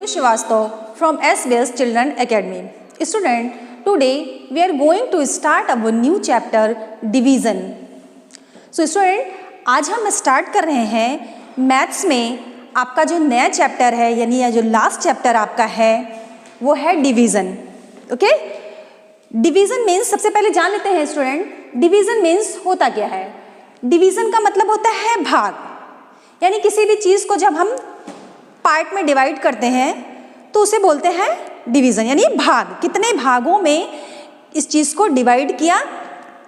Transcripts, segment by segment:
Srivastava from SBS Children Academy. Student, today we are going to start our new chapter division. So student, आज हम start कर रहे हैं maths में आपका जो नया चैप्टर है यानी या जो लास्ट चैप्टर आपका है वो है डिवीज़न. ओके, डिवीज़न मीन्स सबसे पहले जान लेते हैं स्टूडेंट, डिवीज़न मीन्स होता क्या है. डिवीज़न का मतलब होता है भाग, यानी किसी भी चीज़ को जब हम पार्ट में डिवाइड करते हैं तो उसे बोलते हैं डिवीज़न, यानी भाग. कितने भागों में इस चीज़ को डिवाइड किया,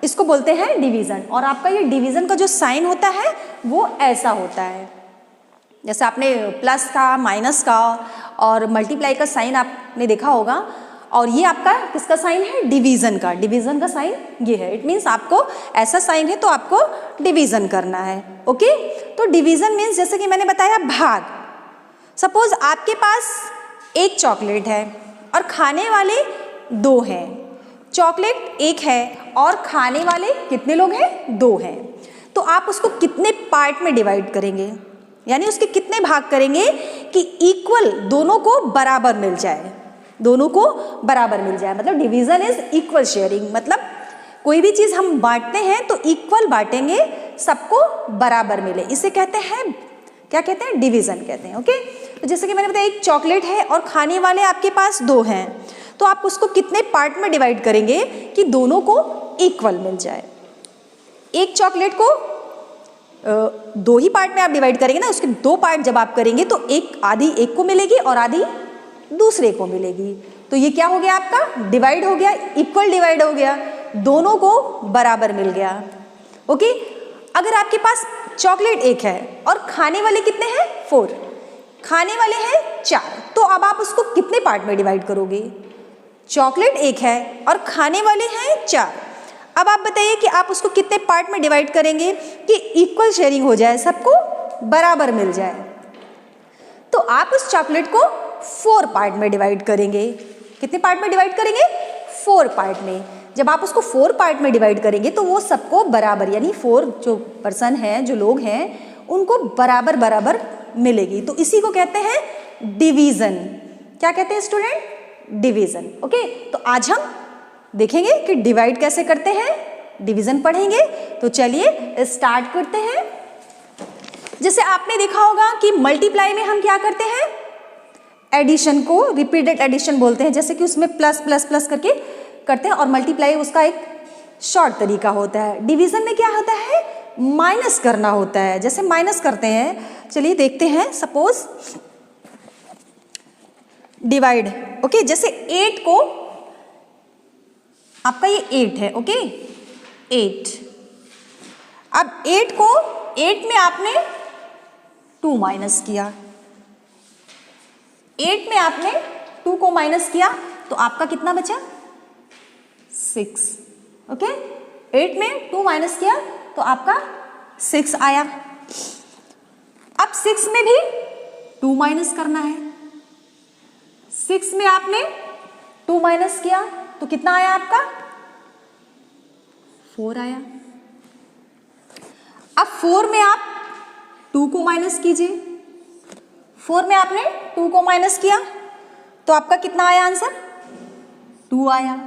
इसको बोलते हैं डिवीज़न. और आपका ये डिवीज़न का जो साइन होता है वो ऐसा होता है, जैसे आपने प्लस का, माइनस का और मल्टीप्लाई का साइन आपने देखा होगा. और ये आपका किसका साइन है? डिवीज़न का. डिवीज़न का साइन ये है. इट मीन्स आपको ऐसा साइन है तो आपको डिवीज़न करना है. ओके, तो डिवीज़न मीन्स जैसे कि मैंने बताया भाग. सपोज आपके पास एक चॉकलेट है और खाने वाले दो हैं. चॉकलेट एक है और खाने वाले कितने लोग हैं? दो हैं. तो आप उसको कितने पार्ट में डिवाइड करेंगे, यानी उसके कितने भाग करेंगे कि इक्वल दोनों को बराबर मिल जाए. दोनों को बराबर मिल जाए मतलब डिवीज़न इज इक्वल शेयरिंग. मतलब कोई भी चीज़ हम बांटते हैं तो इक्वल बांटेंगे, सबको बराबर मिले, इसे कहते हैं, क्या कहते हैं? डिवीज़न कहते हैं. ओके, तो जैसे कि मैंने बताया एक चॉकलेट है और खाने वाले आपके पास दो हैं, तो आप उसको कितने पार्ट में डिवाइड करेंगे कि दोनों को इक्वल मिल जाए. एक चॉकलेट को दो ही पार्ट में आप डिवाइड करेंगे ना, उसके दो पार्ट जब आप करेंगे तो एक आधी एक को मिलेगी और आधी दूसरे को मिलेगी. तो ये क्या हो गया? आपका डिवाइड हो गया, इक्वल डिवाइड हो गया, दोनों को बराबर मिल गया. ओके, अगर आपके पास चॉकलेट एक है और खाने वाले कितने हैं? 4. खाने वाले हैं 4, तो अब आप उसको कितने पार्ट में डिवाइड करोगे? चॉकलेट एक है और खाने वाले हैं 4. अब आप बताइए कि आप उसको कितने पार्ट में डिवाइड करेंगे कि इक्वल शेयरिंग हो जाए, सबको बराबर मिल जाए. तो आप उस चॉकलेट को 4 पार्ट में डिवाइड करेंगे. कितने पार्ट में डिवाइड करेंगे? 4 पार्ट में. जब आप उसको 4 पार्ट में डिवाइड करेंगे तो वो सबको बराबर, यानी 4 जो पर्सन हैं, जो लोग हैं, उनको बराबर बराबर मिलेगी. तो इसी को कहते हैं डिवीज़न. क्या कहते हैं स्टूडेंट? डिवीज़न. ओके, तो आज हम देखेंगे कि डिवाइड कैसे करते हैं, डिवीज़न पढ़ेंगे. तो चलिए स्टार्ट करते हैं. जैसे आपने देखा होगा कि मल्टीप्लाई में हम क्या करते हैं? एडिशन को रिपीटेड एडिशन बोलते हैं, जैसे कि उसमें प्लस प्लस प्लस करके करते हैं, और मल्टीप्लाई उसका एक शॉर्ट तरीका होता है. डिवीज़न में क्या होता है? माइनस करना होता है. जैसे माइनस करते हैं, चलिए देखते हैं. Suppose divide. ओके, जैसे 8 को, आपका ये 8 है. ओके, 8. अब 8 को 8 में आपने 2 माइनस किया. 8 में आपने 2 को माइनस किया तो आपका कितना बचा? 6. ओके, 8 में 2 माइनस किया तो आपका 6 आया. अब 6 में भी 2 माइनस करना है. 6 में आपने 2 माइनस किया तो कितना आया आपका? 4 आया. अब 4 में आप 2 को माइनस कीजिए. 4 में आपने 2 को माइनस किया तो आपका कितना आया आंसर? 2 आया.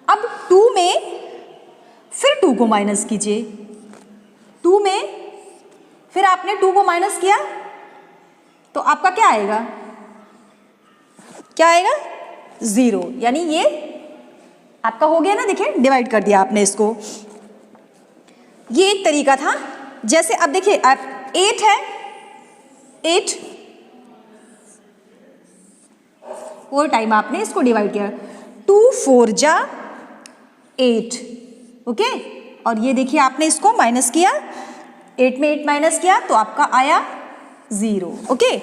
अब 2 में फिर 2 को माइनस कीजिए. 2 में फिर आपने 2 को माइनस किया तो आपका क्या आएगा? क्या आएगा? 0. यानी ये आपका हो गया ना. देखिए डिवाइड कर दिया आपने इसको. ये एक तरीका था. जैसे अब देखिए आप 8 है, 8 4 टाइम आपने इसको डिवाइड किया. 2 4 जा 8. ओके, और ये देखिए आपने इसको माइनस किया. 8 में 8 माइनस किया तो आपका आया 0. ओके,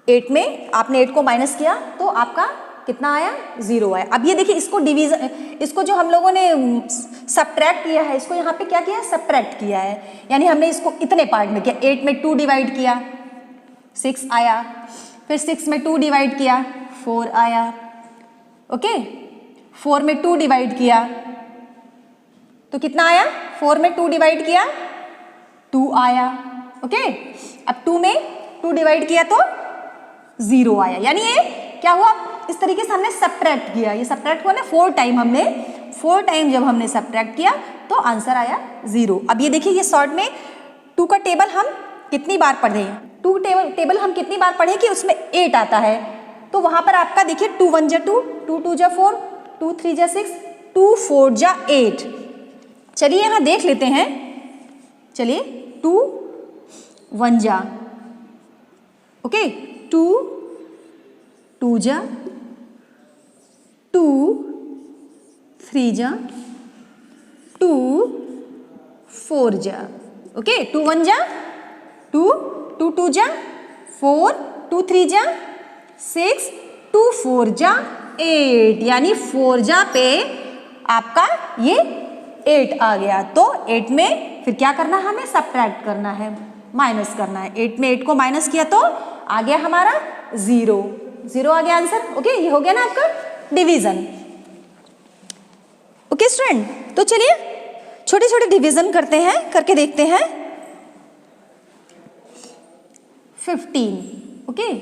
8 में आपने 8 को माइनस किया तो आपका कितना आया? 0 आया. अब ये देखिए इसको डिवीज़न, इसको जो हम लोगों ने सब्ट्रैक्ट किया है, इसको यहाँ पे क्या किया है? सब्ट्रैक्ट किया है, यानी हमने इसको इतने पार्ट में किया. 8 में 2 डिवाइड किया, 6 आया. फिर 6 में 2 डिवाइड किया, 4 आया. ओके, 4 में 2 डिवाइड किया तो कितना आया? 4 में 2 डिवाइड किया 2 आया. ओके, अब 2 में 2 डिवाइड किया तो 0 आया। यानी ये क्या हुआ, इस तरीके से हमने सब्ट्रैक्ट किया, ये सब्ट्रैक्ट हुआ ना 4 टाइम, हमने 4 टाइम जब हमने सब्ट्रैक्ट किया तो आंसर आया 0। अब ये देखिए, ये शॉर्ट में 2 का टेबल हम कितनी बार पढ़े, 2 टेबल हम कितनी बार पढ़े कि उसमें 8 आता है। तो वहां पर आपका देखिए 2 1 जा 2, 2 2 जा 4, 2 3 जा 6, 2 4 जा 8। चलिए यहाँ देख लेते हैं, चलिए 2 1 जा, ओके, 2 2 जा, 2 3 जा, 2 4 जा, ओके, 2 1 जा 2, 2 2 जा 4, 2 3 जा 6, 2 4 जा 8, यानी 4 जा पे आपका ये 8 आ गया। तो 8 में फिर क्या करना है, हमें सब्ट्रैक्ट करना है, माइनस करना है। 8 में 8 को माइनस किया तो आ गया हमारा 0, 0 आ गया आंसर। ओके, ये हो गया ना आपका डिवीजन। ओके स्टूडेंट, तो चलिए छोटे छोटे डिवीजन करते हैं, करके देखते हैं। 15, ओके,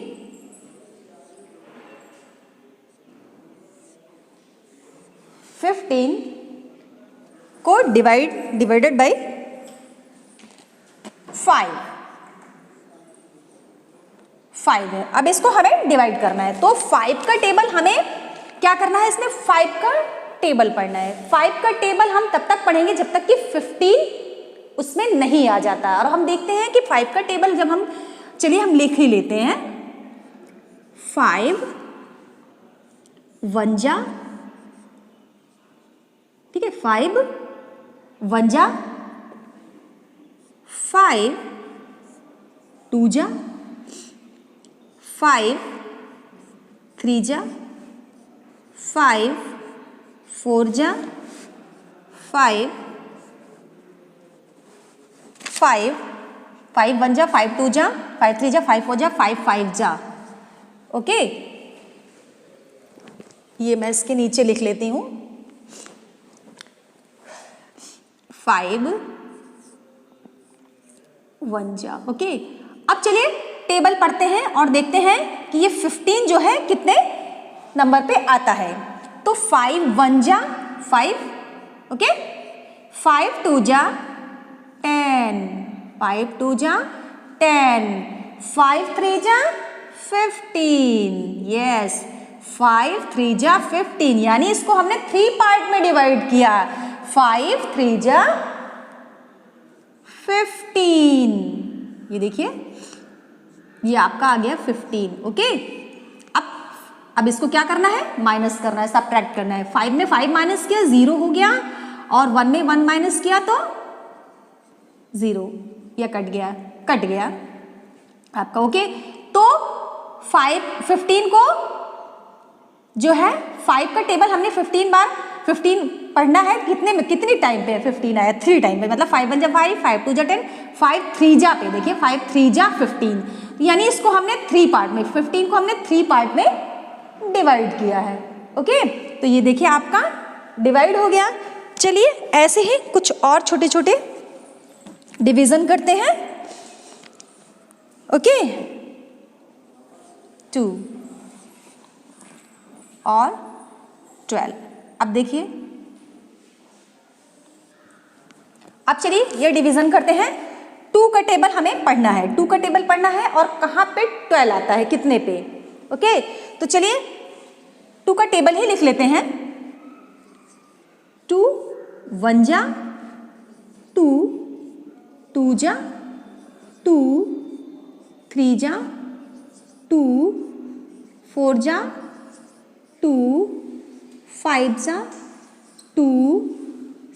15 को डिवाइडेड बाय 5 है। अब इसको हमें डिवाइड करना है, तो 5 का टेबल हमें क्या करना है, इसमें 5 का टेबल पढ़ना है। 5 का टेबल हम तब तक पढ़ेंगे जब तक कि 15 उसमें नहीं आ जाता। और हम देखते हैं कि 5 का टेबल जब हम, चलिए हम लिख ही लेते हैं, 5 1 जा, ठीक है, 5 1 जा, 5 2 जा, 5 3 जा, 5 4 जा, 5 1 जा, 5 2 जा, 5 3 जा, 5 4 जा, 5 5 जा। ओके, ये मैं इसके नीचे लिख लेती हूं, 5 1 जा। ओके, अब चलिए टेबल पढ़ते हैं और देखते हैं कि ये 15 जो है कितने नंबर पे आता है। तो 5 1 जा 5, ओके, 5 2 जा 10, 5 2 जा 10, 5 3 जा 15, यस, 5 3 जा 15, यानी इसको हमने 3 पार्ट में डिवाइड किया। 5 3 जा 15, ये देखिए, ये आपका आ गया 15। ओके, अब इसको क्या करना है, माइनस करना है, सब्ट्रैक्ट करना है। 5 में 5 माइनस किया 0 हो गया, और 1 में 1 माइनस किया तो 0, या कट गया आपका। ओके, तो 15 को जो है 5 का टेबल हमने 15 बार 15 पढ़ना है, कितनी टाइम पे 15 आया, 3 टाइम पे, मतलब 5 1 जा 5, 5 2 जा 10, 5 3 जा पे, देखिए 5 3 जा 15, यानी इसको हमने 3 पार्ट में, 15 को हमने 3 पार्ट में डिवाइड किया है। ओके, तो ये देखिए आपका डिवाइड हो गया। चलिए ऐसे ही कुछ और छोटे छोटे डिवीजन करते हैं। ओके, 2 और 12। अब देखिए, अब चलिए ये डिवीजन करते हैं। 2 का टेबल हमें पढ़ना है, 2 का टेबल पढ़ना है, और कहाँ पे 12 आता है, कितने पे। ओके, तो चलिए 2 का टेबल ही लिख लेते हैं। 2 1 जा 2, 2 जा 2, 3 जा 2, 4 जा 2, 5 जा 2,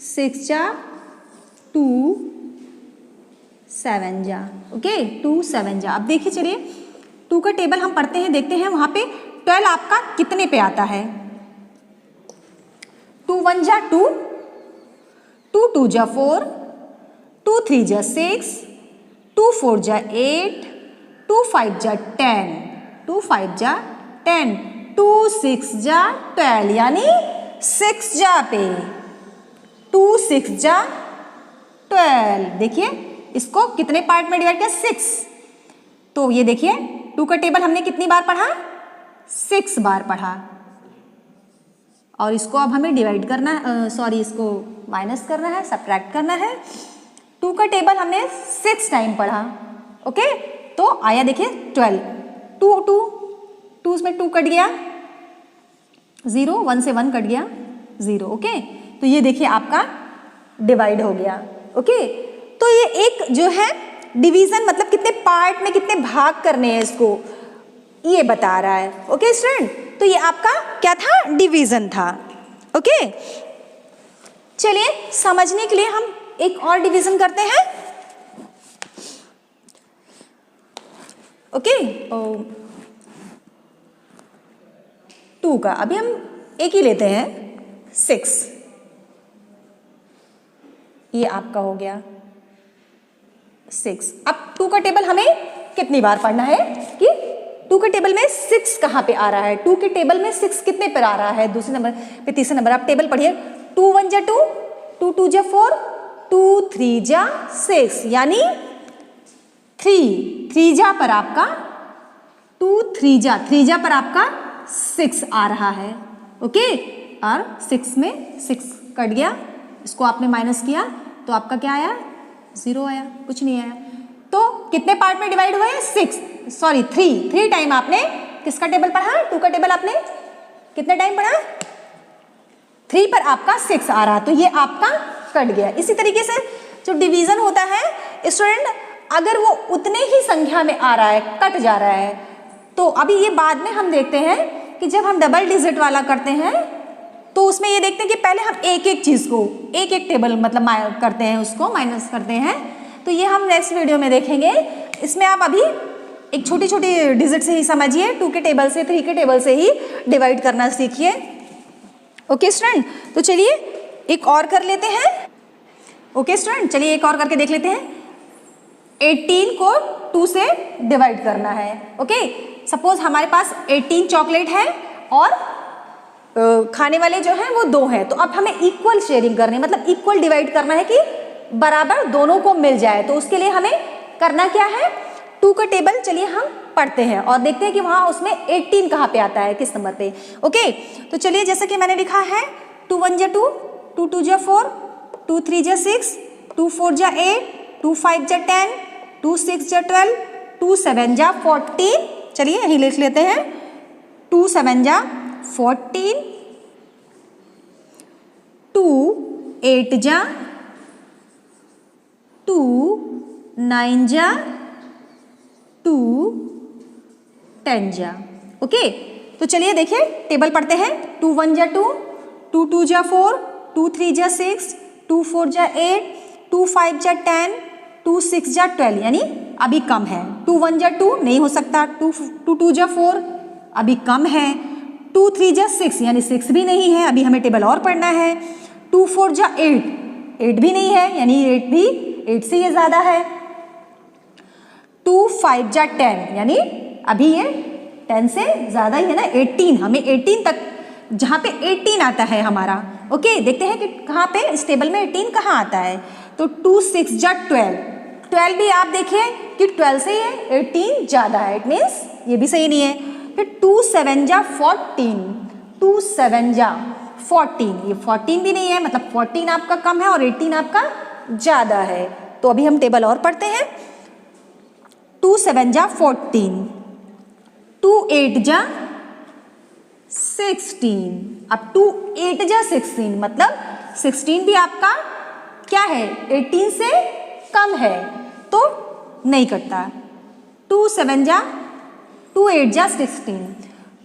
6 जा 2, 7 जा। ओके, 2 7 जा। अब देखिए, चलिए 2 का टेबल हम पढ़ते हैं, देखते हैं वहां पे 12 आपका कितने पे आता है। 2 1 जा 2, 2 2 जा 4, 2 3 जा 6, 2 4 जा 8, 2 5 जा 10, 2 5 जा 10, 2 6 जा 12, यानी 6 जा पे, 2 6 जा 12। देखिए इसको कितने पार्ट में डिवाइड किया, 6। तो ये देखिए 2 का टेबल हमने कितनी बार पढ़ा? 6 बार पढ़ा। और इसको अब हमें डिवाइड करना है, सॉरी इसको माइनस करना है, सब्ट्रैक्ट करना है। 2 का टेबल हमने 6 टाइम पढ़ा। ओके, तो आया देखिए 12। 2 उसमें 2 कट गया 0, 1 से 1 कट गया 0। ओके, तो ये देखिए आपका डिवाइड हो गया। ओके, तो ये एक जो है डिवीजन मतलब कितने पार्ट में कितने भाग करने हैं इसको ये बता रहा है। ओके स्टूडेंट, तो ये आपका क्या था? डिवीजन था। ओके, चलिए समझने के लिए हम एक और डिवीजन करते हैं। ओके, 2 का अभी हम एक ही लेते हैं 6। ये आपका हो गया 6। अब 2 का टेबल हमें कितनी बार पढ़ना है कि 2 के टेबल में 6 कहाँ पे आ रहा है? 2 के टेबल में 6 कितने पर आ रहा है? दूसरे नंबर पे, तीसरे नंबर। आप टेबल पढ़िए। 2 1 जा 2, 2 2 जा 4, 2 3 जा 6, यानी 3 जा पर आपका 2 3 जा पर आपका 6 आ रहा है। ओके, और 6 में 6 कट गया, इसको आपने माइनस किया तो आपका क्या आया? 0 आया, कुछ नहीं आया। तो कितने पार्ट में डिवाइड हुए? 3 टाइम आपने किसका टेबल पढ़ा? 2 का टेबल आपने कितने टाइम पढ़ा? 3 पर आपका 6 आ रहा, तो ये आपका कट गया। इसी तरीके से जो डिवीजन होता है स्टूडेंट, अगर वो उतने ही संख्या में आ रहा है, कट जा रहा है, तो अभी ये बाद में हम देखते हैं कि जब हम डबल डिजिट वाला करते हैं तो उसमें ये देखते हैं कि पहले हम एक एक चीज को एक एक टेबल मतलब करते हैं, उसको माइनस करते हैं। तो ये हम नेक्स्ट वीडियो में देखेंगे। इसमें आप अभी एक छोटी छोटी डिजिट से ही समझिए, 2 के टेबल से 3 के टेबल से ही डिवाइड करना सीखिए। ओके स्टूडेंट, तो चलिए एक और कर लेते हैं। ओके स्टूडेंट, चलिए एक और करके देख लेते हैं। 18 को 2 से डिवाइड करना है। ओके, सपोज हमारे पास 18 चॉकलेट है और खाने वाले जो हैं वो 2 हैं, तो अब हमें इक्वल शेयरिंग करनी है, मतलब इक्वल डिवाइड करना है कि बराबर दोनों को मिल जाए। तो उसके लिए हमें करना क्या है? 2 का टेबल चलिए हम पढ़ते हैं और देखते हैं कि वहां उसमें 18 कहाँ पे आता है, किस नंबर पे। ओके, तो चलिए जैसे कि मैंने लिखा है 2 1 जा 2, 2 2 जा 4, 2 3 जा 6, 2 4 जा 8, 2 5 जा 10, 2 6 जा 12, 2 7 जा 14। चलिए यही लिख लेते हैं। 2 7 जा 14, 2 8 जा 2, 9 जा 2, 10 जा। ओके, तो चलिए देखिए टेबल पढ़ते हैं। 2 1 जा 2, 2 2 जा 4, 2 3 जा 6, 2 4 जा 8, 2 5 जा 10, 2 6 जा 12, यानी अभी कम है। 2 1 जा 2 नहीं हो सकता, 2 2 जा 4 अभी कम है, 2 3 जा 6 यानी 6 भी नहीं है, अभी हमें टेबल और पढ़ना है। 2 4 जा 8 भी नहीं है, यानी 8 भी 8 से ये ज्यादा है। 2 5 जा 10 यानी अभी ये 10 से ज्यादा ही है ना। 18, हमें 18 तक, जहाँ पे 18 आता है हमारा। ओके, देखते हैं कि कहाँ पे इस टेबल में 18 कहाँ आता है। तो 2 6 जा 12 भी आप देखिए कि 12 से ये 18 ज्यादा है, इट मीन्स ये भी सही नहीं है। फिर 2 7 जा 14, 2 7 जा 14, ये 14 भी नहीं है, मतलब 14 आपका कम है और 18 आपका ज्यादा है। तो अभी हम टेबल और पढ़ते हैं। 2 7 जा 14, 2 8 जा 16, अब 2 8 जा 16 मतलब 16 भी आपका क्या है, 18 से कम है, तो नहीं कटता। 2 7 जा 2 8 जा 16,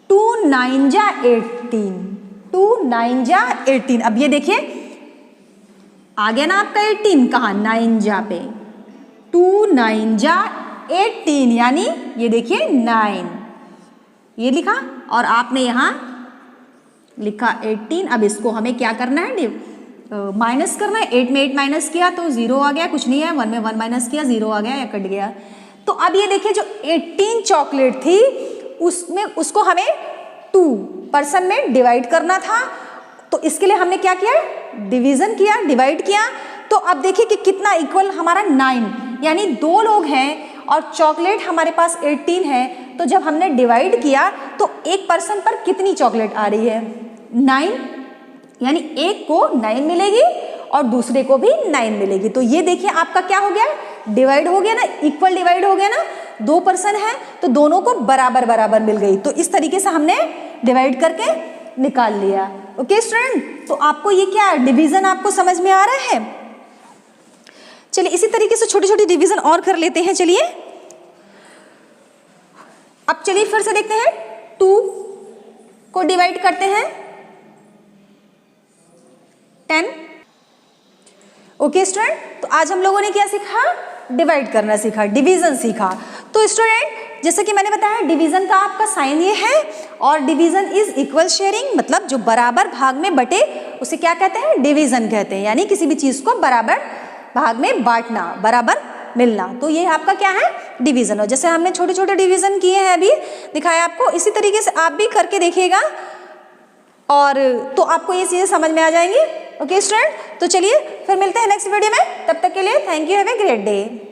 2 9 जा 18, 2 9 जा 18। अब ये देखिए आ गया ना आपका 18, कहाँ 9 जा पे। 2 9 जा 18 यानी ये देखिए 9, ये लिखा और आपने यहाँ लिखा 18। अब इसको हमें क्या करना है, माइनस करना है। 8 में 8 माइनस किया तो 0 आ गया, कुछ नहीं है। 1 में 1 माइनस किया 0 आ गया या कट गया। तो अब ये देखिए जो 18 चॉकलेट थी उसमें उसको हमें 2 पर्सन में डिवाइड करना था। तो इसके लिए हमने क्या किया, डिवीजन किया, डिवाइड किया। तो अब देखिए कि कितना इक्वल हमारा 9, यानी 2 लोग हैं और चॉकलेट हमारे पास 18 है, तो जब हमने डिवाइड किया तो एक पर्सन पर कितनी चॉकलेट आ रही है? 9, यानी एक को 9 मिलेगी और दूसरे को भी 9 मिलेगी। तो ये देखिए आपका क्या हो गया, डिवाइड हो गया ना, इक्वल डिवाइड हो गया ना। 2 पर्सन है तो दोनों को बराबर बराबर मिल गई। तो इस तरीके से हमने डिवाइड करके निकाल लिया। ओके स्टूडेंट, तो आपको ये क्या डिवीजन आपको समझ में आ रहा है? चलिए इसी तरीके से छोटी छोटी डिवीजन और कर लेते हैं। चलिए अब चलिए फिर से देखते हैं, 2 को डिवाइड करते हैं 10। ओके स्टूडेंट, तो आज हम लोगों ने क्या सीखा? डिवाइड करना सीखा, डिवीजन सीखा। तो स्टूडेंट जैसे कि मैंने बताया डिवीजन का आपका साइन ये है, और डिवीजन इज इक्वल शेयरिंग, मतलब जो बराबर भाग में बटे उसे क्या कहते हैं? डिवीजन कहते हैं। यानी किसी भी चीज को बराबर भाग में बांटना, बराबर मिलना। तो ये आपका क्या है? डिवीजन। और जैसे हमने छोटे छोटे डिवीजन किए हैं अभी दिखाया आपको, इसी तरीके से आप भी करके देखिएगा और तो आपको ये चीजें समझ में आ जाएंगी। ओके स्टूडेंट, तो चलिए फिर मिलते हैं नेक्स्ट वीडियो में। तब तक के लिए thank you, have a great day.